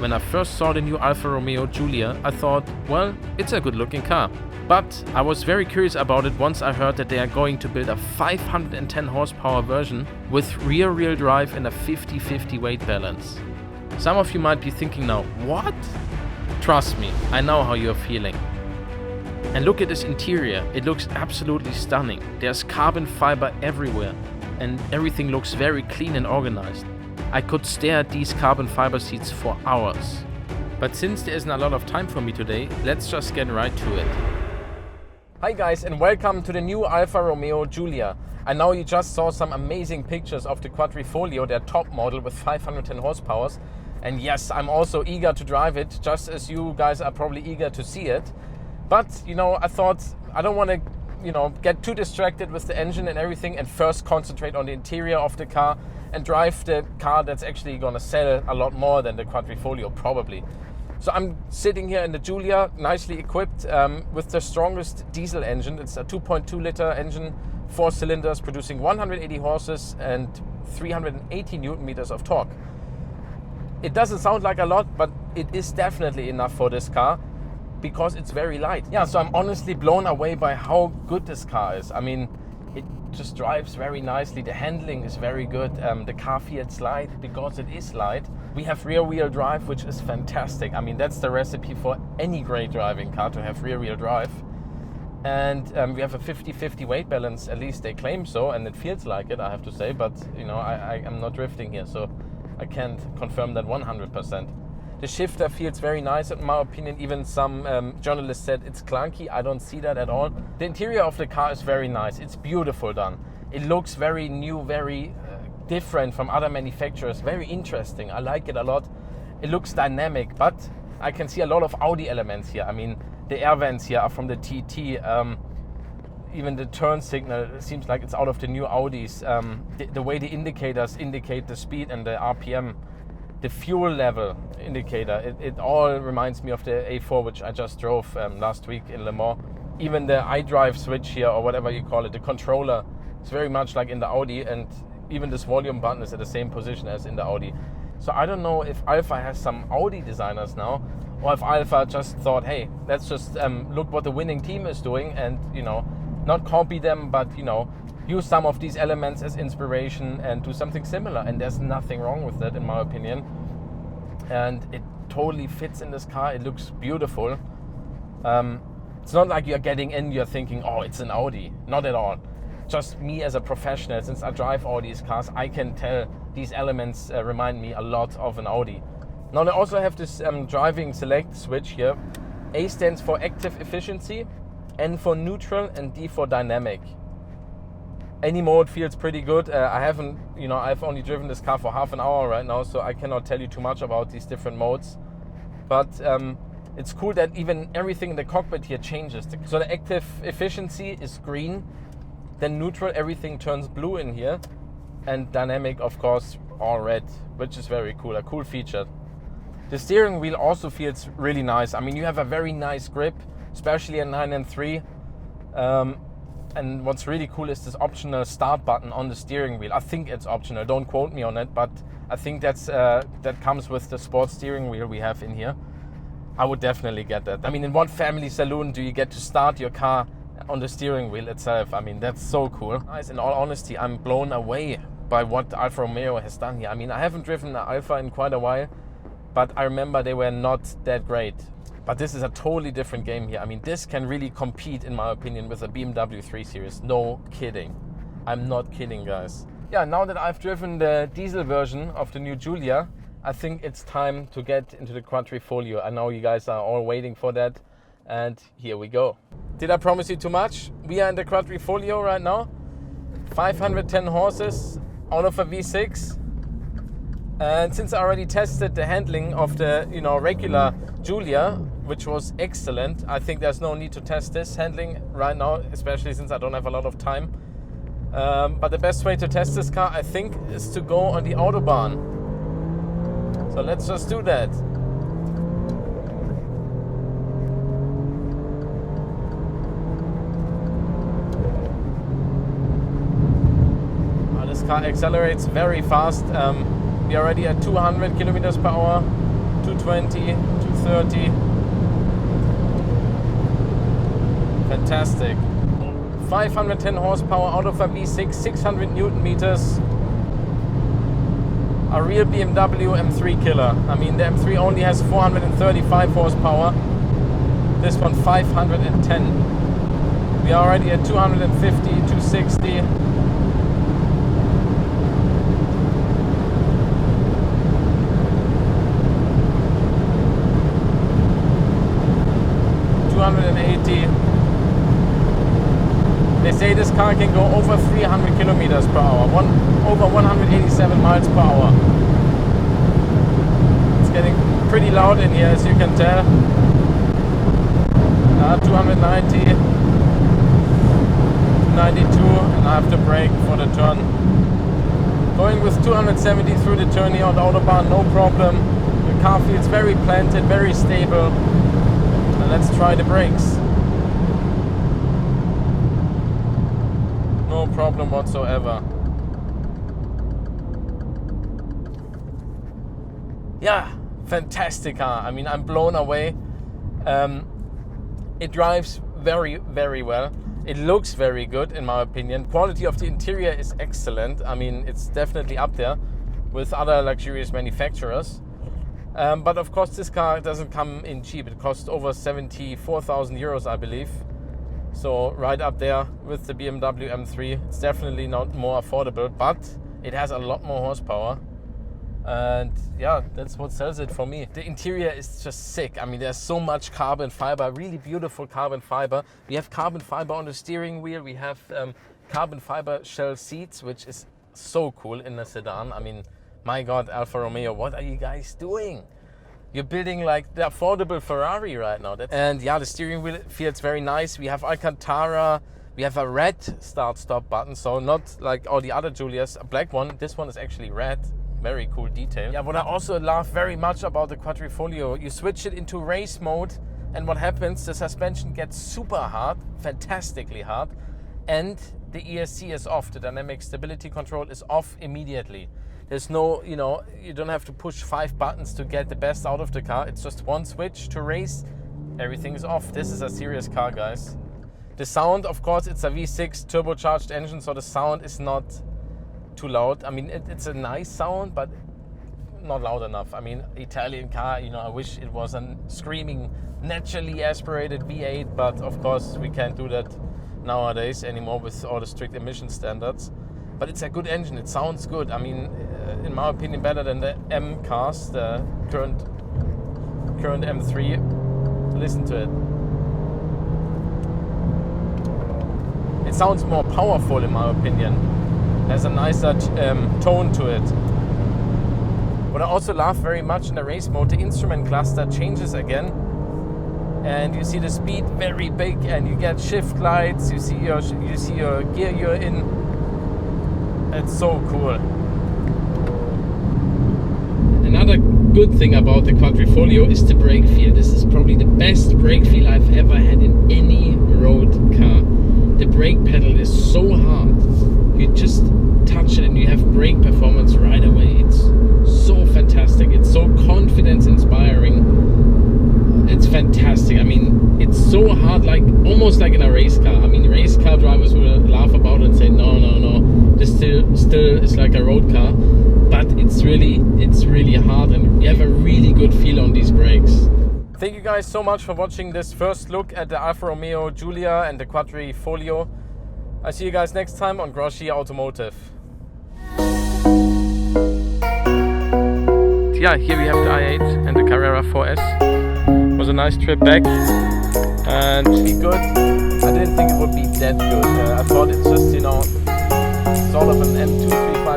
When I first saw the new Alfa Romeo Giulia, I thought, well, it's a good looking car. But I was very curious about it once I heard that they are going to build a 510 horsepower version with rear-wheel drive and a 50-50 weight balance. Some of you might be thinking now, what? Trust me, I know how you're feeling. And look at this interior, it looks absolutely stunning. There's carbon fiber everywhere and everything looks very clean and organized. I could stare at these carbon fiber seats for hours. But since there isn't a lot of time for me today, let's just get right to it. Hi guys, and welcome to the new Alfa Romeo Giulia. I know you just saw some amazing pictures of the Quadrifoglio, their top model with 510 horsepower. And yes, I'm also eager to drive it, just as you guys are probably eager to see it. But, I thought I don't want to, get too distracted with the engine and everything and first concentrate on the interior of the car and drive the car that's actually going to sell a lot more than the Quadrifoglio, probably. So I'm sitting here in the Giulia, nicely equipped with the strongest diesel engine. It's a 2.2 liter engine, 4 cylinders, producing 180 horses and 380 Newton meters of torque. It doesn't sound like a lot, but it is definitely enough for this car because it's very light. Yeah, so I'm honestly blown away by how good this car is. I mean, it just drives very nicely. The handling is very good. The car feels light because it is light. We have rear-wheel drive, which is fantastic. I mean, that's the recipe for any great driving car, to have rear-wheel drive. And we have a 50-50 weight balance, at least they claim so, and it feels like it, I have to say. But, I'm not drifting here, so I can't confirm that 100%. The shifter feels very nice, in my opinion. Even some journalists said it's clunky. I don't see that at all. The interior of the car is very nice. It's beautiful done. It looks very new, very different from other manufacturers. Very interesting. I like it a lot. It looks dynamic, but I can see a lot of Audi elements here. I mean, the air vents here are from the TT. Even the turn signal seems like it's out of the new Audis. The way the indicators indicate the speed and the RPM, the fuel level indicator, it all reminds me of the A4, which I just drove last week in Le Mans. Even the iDrive switch here, or whatever you call it, the controller, is very much like in the Audi, and even this volume button is at the same position as in the Audi. So I don't know if Alfa has some Audi designers now, or if Alfa just thought, hey, let's just look what the winning team is doing and, not copy them, but, use some of these elements as inspiration and do something similar. And there's nothing wrong with that, in my opinion. And it totally fits in this car. It looks beautiful. It's not like you're getting in, you're thinking, oh, it's an Audi. Not at all. Just me as a professional, since I drive all these cars, I can tell these elements remind me a lot of an Audi. Now I also have this driving select switch here. A stands for active efficiency, N for neutral, and D for dynamic. Any mode feels pretty good. I've only driven this car for half an hour right now, so I cannot tell you too much about these different modes. But it's cool that even everything in the cockpit here changes. So the active efficiency is green, then neutral, everything turns blue in here, and dynamic, of course, all red, which is very cool, a cool feature. The steering wheel also feels really nice. I mean, you have a very nice grip, especially in 9 and 3. And what's really cool is this optional start button on the steering wheel. I think it's optional, don't quote me on it, but I think that comes with the sports steering wheel we have in here. I would definitely get that. I mean, in what family saloon do you get to start your car on the steering wheel itself? I mean, that's so cool. Nice. In all honesty, I'm blown away by what Alfa Romeo has done here. I mean, I haven't driven an Alfa in quite a while, but I remember they were not that great. But this is a totally different game here. I mean, this can really compete, in my opinion, with a BMW 3 Series. No kidding. I'm not kidding, guys. Yeah, now that I've driven the diesel version of the new Giulia, I think it's time to get into the Quadrifoglio. I know you guys are all waiting for that. And here we go. Did I promise you too much? We are in the Quadrifoglio right now. 510 horses out of a V6. And since I already tested the handling of the regular Giulia, which was excellent, I think there's no need to test this handling right now, especially since I don't have a lot of time. But the best way to test this car, I think, is to go on the Autobahn. So let's just do that. This car accelerates very fast. We're already at 200 kilometers per hour. 220, 230. Fantastic. 510 horsepower out of a V6, 600 Newton meters. A real BMW M3 killer. I mean, the M3 only has 435 horsepower. This one 510. We are already at 250, 260. They say this car can go over 300 kilometers per hour, over 187 miles per hour. It's getting pretty loud in here, as you can tell. 290, 292, and I have to brake for the turn. Going with 270 through the turn here on the Autobahn, no problem. The car feels very planted, very stable. And let's try the brakes. No problem whatsoever. Yeah, fantastic car. I mean, I'm blown away. It drives very, very well. It looks very good in my opinion. Quality of the interior is excellent. I mean, it's definitely up there with other luxurious manufacturers. But of course this car doesn't come in cheap. It costs over 74,000 euros, I believe. So right up there with the BMW M3. It's definitely not more affordable, but it has a lot more horsepower. And yeah, that's what sells it for me. The interior is just sick. I mean, there's so much carbon fiber, really beautiful carbon fiber. We have carbon fiber on the steering wheel. We have carbon fiber shell seats, which is so cool in a sedan. I mean, my God, Alfa Romeo, what are you guys doing? You're building like the affordable Ferrari right now. And yeah, the steering wheel feels very nice. We have Alcantara. We have a red start-stop button, so not like all the other Giulias, a black one. This one is actually red. Very cool detail. Yeah, what I also love very much about the Quadrifoglio, you switch it into race mode, and what happens? The suspension gets super hard, fantastically hard, and the ESC is off. The dynamic stability control is off immediately. There's no, you don't have to push 5 buttons to get the best out of the car. It's just one switch to race. Everything is off. This is a serious car, guys. The sound, of course, it's a V6 turbocharged engine, so the sound is not too loud. I mean, it's a nice sound, but not loud enough. I mean, Italian car, I wish it was a screaming, naturally aspirated V8, but of course we can't do that nowadays anymore with all the strict emission standards. But it's a good engine, it sounds good. I mean, in my opinion, better than the M cars, the current M3. Listen to it. It sounds more powerful in my opinion. Has a nicer tone to it. What I also love very much in the race mode, the instrument cluster changes again. And you see the speed very big, and you get shift lights, you see your gear you're in. It's so cool. Another good thing about the Quadrifoglio is the brake feel. This is probably the best brake feel I've ever had in any road car. The brake pedal is so hard. You just touch it and you have brake performance right away. It's so fantastic. It's so confidence inspiring. It's fantastic. I mean, it's so hard, like almost like in a race car. I mean, race car drivers will laugh about it and say, no, this still is like a road car. But it's really hard, and you have a really good feel on these brakes. Thank you guys so much for watching this first look at the Alfa Romeo Giulia and the Quadrifoglio. I'll see you guys next time on Groschi Automotive. Yeah, here we have the i8 and the Carrera 4S. It was a nice trip back and good. I didn't think it would be that good. I thought it's just, sort of an M235